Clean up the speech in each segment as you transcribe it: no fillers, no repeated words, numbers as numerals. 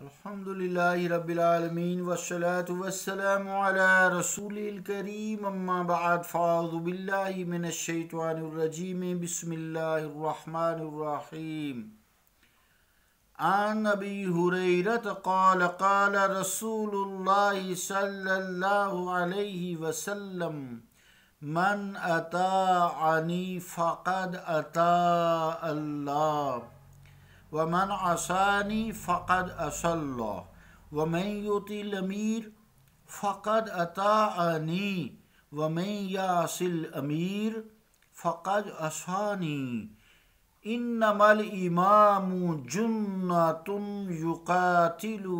الحمدللہ رب العالمین والصلاة والسلام علی رسول الکریم اما بعد فاعوذ باللہ من الشیطان الرجیم بسم اللہ الرحمن الرحیم عن ابی ہریرہ قال قال رسول اللہ صلی اللہ علیہ وسلم من اطاعنی فقد اطاع اللہ ومن عصانی فقد عصى الله ومن يطع الامیر فقد اطاعنی ومن يعص الامیر فقد عصانی انما الامام جنۃ یقاتل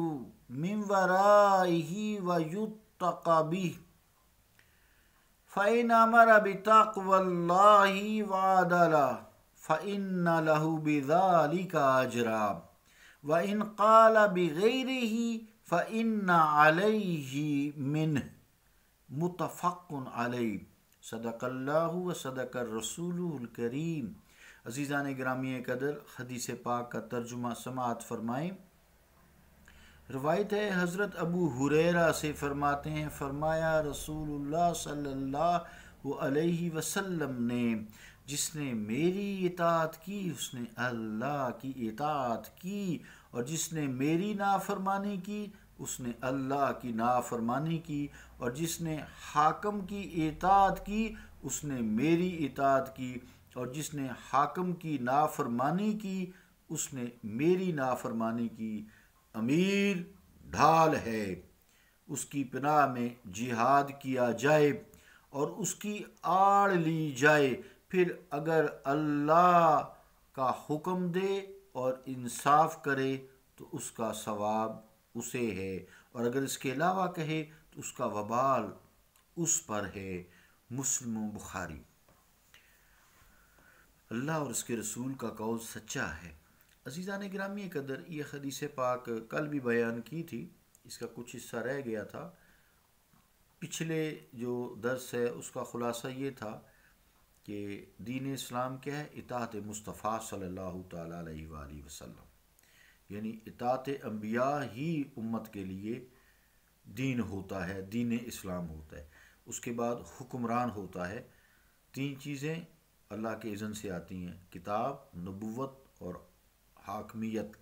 من ورائه ويتقى به فإن امر بتقوى الله وعدل فإن له بذلك أجرا وإن قال بغيره فإن عليه منه متفق علیہ صدق اللہ و صدق الرسول الکریم۔ عزیزان گرامی قدر، حدیث پاک کا ترجمہ سماعت فرمائیں۔ روایت ہے حضرت ابو ہریرہ سے، فرماتے ہیں فرمایا رسول اللہ صلی اللہ علیہ وسلم نے، جس نے میری اطاعت کی اس نے اللہ کی اطاعت کی، اور جس نے میری نافرمانی کی اس نے اللہ کی نافرمانی کی، اور جس نے حاکم کی اطاعت کی اس نے میری اطاعت کی، اور جس نے حاکم کی نافرمانی کی اس نے میری نافرمانی کی۔ امیر ڈھال ہے، اس کی پناہ میں جہاد کیا جائے اور اس کی آڑ لی جائے، پھر اگر اللہ کا حکم دے اور انصاف کرے تو اس کا ثواب اسے ہے، اور اگر اس کے علاوہ کہے تو اس کا وبال اس پر ہے۔ مسلم و بخاری۔ اللہ اور اس کے رسول کا قول سچا ہے۔ عزیزان گرامی قدر، یہ حدیث پاک کل بھی بیان کی تھی، اس کا کچھ حصہ رہ گیا تھا۔ پچھلے جو درس ہے اس کا خلاصہ یہ تھا کہ دین اسلام کیا ہے؟ اطاعت مصطفیٰ صلی اللہ تعالیٰ علیہ وآلہ وسلم، یعنی اطاعت انبیاء ہی امت کے لیے دین ہوتا ہے، دین اسلام ہوتا ہے۔ اس کے بعد حکمران ہوتا ہے۔ تین چیزیں اللہ کے اذن سے آتی ہیں: کتاب، نبوت اور حاکمیت،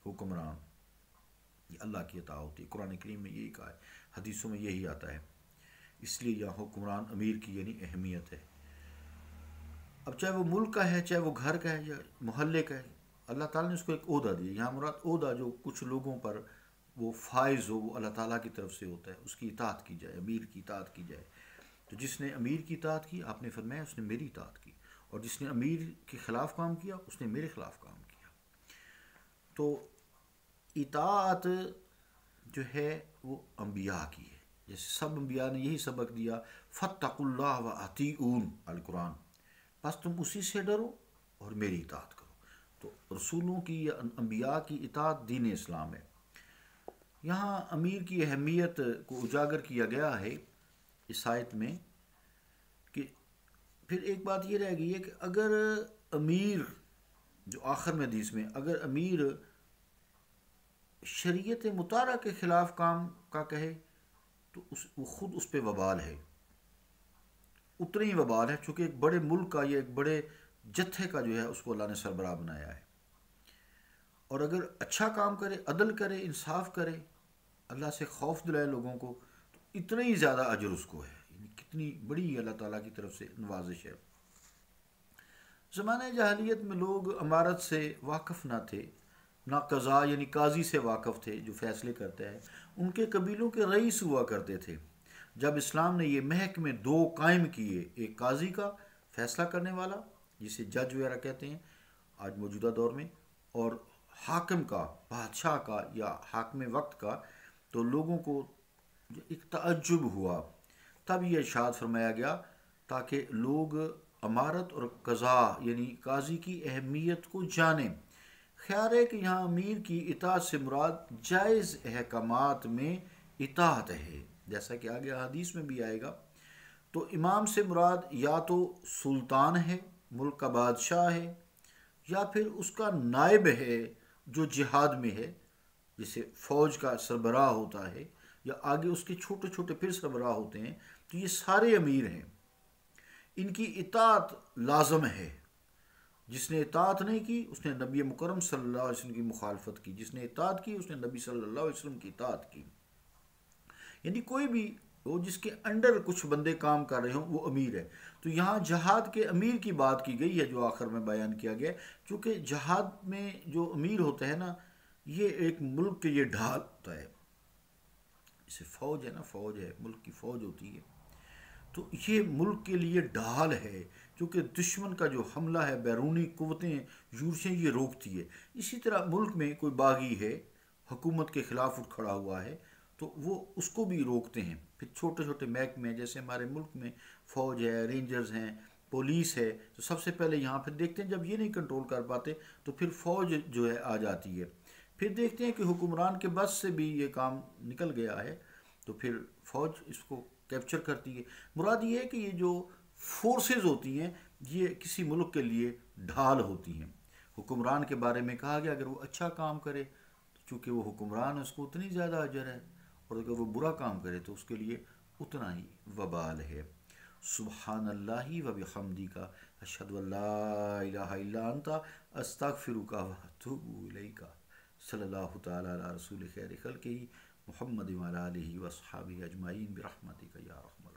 حکمران۔ یہ اللہ کی عطا ہوتی ہے۔ قرآن کریم میں یہی کہا ہے، حدیثوں میں یہی آتا ہے، اس لیے یہاں حکمران امیر کی یعنی اہمیت ہے۔ اب چاہے وہ ملک کا ہے، چاہے وہ گھر کا ہے یا محلے کا ہے، اللہ تعالیٰ نے اس کو ایک عہدہ دیا۔ یہاں مراد عہدہ جو کچھ لوگوں پر وہ فائز ہو، وہ اللہ تعالیٰ کی طرف سے ہوتا ہے، اس کی اطاعت کی جائے، امیر کی اطاعت کی جائے۔ تو جس نے امیر کی اطاعت کی، آپ نے فرمایا اس نے میری اطاعت کی، اور جس نے امیر کے خلاف کام کیا اس نے میرے خلاف کام کیا۔ تو اطاعت جو ہے وہ انبیاء کی ہے، جیسے سب انبیاء نے یہی سبق دیا، فاتقوا اللہ واطیعون، القرآن، بس تم اسی سے ڈرو اور میری اطاعت کرو۔ تو رسولوں کی یا انبیاء کی اطاعت دین اسلام ہے۔ یہاں امیر کی اہمیت کو اجاگر کیا گیا ہے اس آیت میں، کہ پھر ایک بات یہ رہ گئی ہے کہ اگر امیر، جو آخر میں حدیث میں، اگر امیر شریعت مطالعہ کے خلاف کام کا کہے تو وہ خود اس پہ وبال ہے، اتنی ہی وبال ہے، چونکہ ایک بڑے ملک کا یا ایک بڑے جتھے کا جو ہے اس کو اللہ نے سربراہ بنایا ہے۔ اور اگر اچھا کام کرے، عدل کرے، انصاف کرے، اللہ سے خوف دلائے لوگوں کو، تو اتنا ہی زیادہ اجر اس کو ہے۔ یعنی کتنی بڑی اللہ تعالیٰ کی طرف سے نوازش ہے۔ زمانہ جاہلیت میں لوگ امارت سے واقف نہ تھے، نہ قضاء یعنی قاضی سے واقف تھے جو فیصلے کرتے ہیں۔ ان کے قبیلوں کے رئیس ہوا کرتے تھے۔ جب اسلام نے یہ محکمے دو قائم کیے، ایک قاضی کا فیصلہ کرنے والا جسے جج وغیرہ کہتے ہیں آج موجودہ دور میں، اور حاکم کا، بادشاہ کا یا حاکم وقت کا، تو لوگوں کو ایک تعجب ہوا۔ تب یہ ارشاد فرمایا گیا تاکہ لوگ امارت اور قضاء یعنی قاضی کی اہمیت کو جانیں۔ خیال ہے کہ یہاں امیر کی اطاعت سے مراد جائز احکامات میں اطاعت ہے، جیسا کہ آگے حدیث میں بھی آئے گا۔ تو امام سے مراد یا تو سلطان ہے، ملک کا بادشاہ ہے، یا پھر اس کا نائب ہے جو جہاد میں ہے، جیسے فوج کا سربراہ ہوتا ہے یا آگے اس کے چھوٹے چھوٹے پھر سربراہ ہوتے ہیں، تو یہ سارے امیر ہیں، ان کی اطاعت لازم ہے۔ جس نے اطاعت نہیں کی اس نے نبی مکرم صلی اللہ علیہ وسلم کی مخالفت کی، جس نے اطاعت کی اس نے نبی صلی اللہ علیہ وسلم کی اطاعت کی۔ یعنی کوئی بھی وہ جس کے انڈر کچھ بندے کام کر رہے ہوں وہ امیر ہے۔ تو یہاں جہاد کے امیر کی بات کی گئی ہے جو آخر میں بیان کیا گیا، چونکہ جہاد میں جو امیر ہوتا ہے نا، یہ ایک ملک کے یہ ڈھال ہوتا ہے۔ جیسے فوج ہے نا، فوج ہے، ملک کی فوج ہوتی ہے، تو یہ ملک کے لیے ڈھال ہے، کیونکہ دشمن کا جو حملہ ہے، بیرونی قوتیں یورشیں یہ روکتی ہے۔ اسی طرح ملک میں کوئی باغی ہے، حکومت کے خلاف اٹھ کھڑا ہوا ہے، تو وہ اس کو بھی روکتے ہیں۔ پھر چھوٹے چھوٹے محکمے جیسے ہمارے ملک میں فوج ہے، رینجرز ہیں، پولیس ہے، تو سب سے پہلے یہاں پھر دیکھتے ہیں جب یہ نہیں کنٹرول کر پاتے تو پھر فوج جو ہے آ جاتی ہے۔ پھر دیکھتے ہیں کہ حکمران کے بس سے بھی یہ کام نکل گیا ہے تو پھر فوج اس کو کیپچر کرتی ہے۔ مراد یہ ہے کہ یہ جو فورسز ہوتی ہیں یہ کسی ملک کے لیے ڈھال ہوتی ہیں۔ حکمران کے بارے میں کہا گیا اگر وہ اچھا کام کرے تو چونکہ وہ حکمران ہے اس کو اتنی زیادہ اجر ہے، اور اگر وہ برا کام کرے تو اس کے لیے اتنا ہی وبال ہے۔ سبحان اللہ و بحمدی کا اشہد ان لا الہ الا انت استغفرک و اتوب الیک۔ صلی اللہ تعالی علی رسول خیر خلقہ محمد وعلی آلہ و اصحابہ اجمعین برحمتک یا رحمت